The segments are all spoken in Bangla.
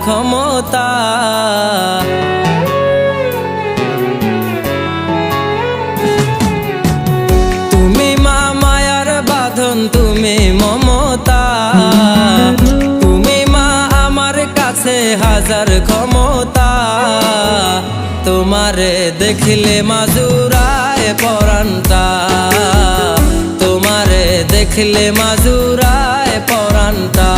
ক্ষমতা। তুমি মা মায়ার বাঁধন, তুমি মমতা। তুমি মা আমার কাছে হাজার ক্ষমতা। তোমারে দেখিলে মাজুরায় পরানটা, তোমারে দেখিলে মাজুরায় পরানটা।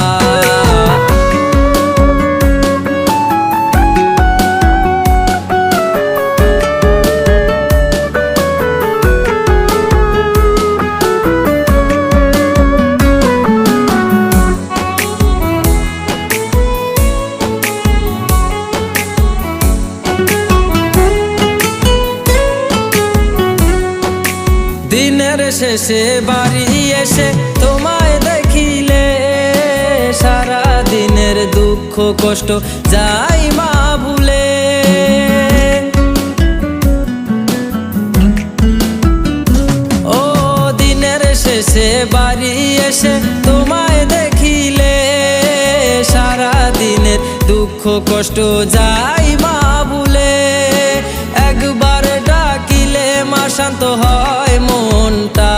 দিনের শেষে বাড়ি এসে তোমায় দেখিলে সারা দিনের দুঃখ কষ্ট যাই মা ভুলে। ও দিনের শেষে বাড়ি এসে তোমায় দেখিলে সারা দিনের দুঃখ কষ্ট যাই মা ভুলে। একবার ডাকিলে মা শান্ত হয় মনটা,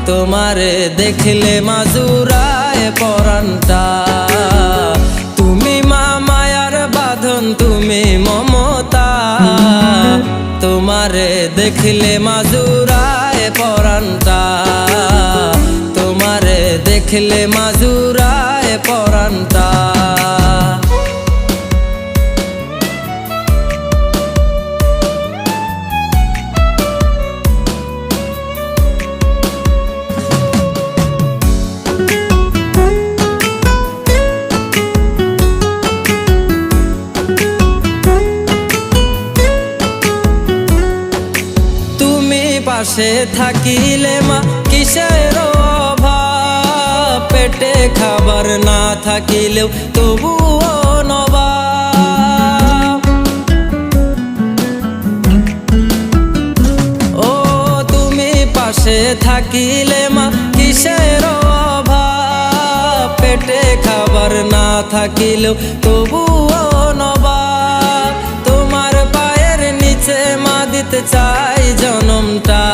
তোমারে দেখলে মাজুরায় পরানটা। তুমি মা মায়ার বাঁধন, তুমি মমতা। তোমারে দেখলে মাজুরায় পরানটা, তোমারে দেখলে মাজুরায় পরানটা। পাশে থাকিলে মা কিসের অভাব, পেটে খাবার না থাকিলেও তবুও নবাব। ও তুমি পাশে থাকিলে মা কিসের অভাব, পেটে খাবার না থাকিলেও তবুও নবাব। তোমার পায়ের নিচে মা দিতে চাই জনমটা,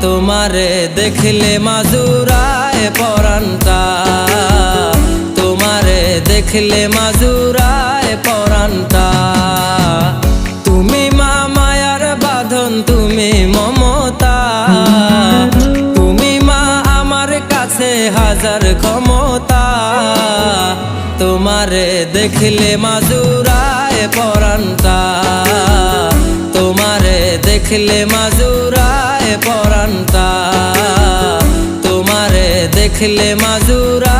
তোমারে দেখলে মাজুরায় পরানটা। তোমারে দেখলে মাজুরায় পরানটা। তুমি মা মায়ার বাঁধন, তুমি মমতা। তুমি মা আমার কাছে হাজার ক্ষমতা। তোমারে দেখলে মাজুরায় পরানটা, তোমারে দেখলে মাজুরায় পরানটা। তোমারে দেখলে মাজুরা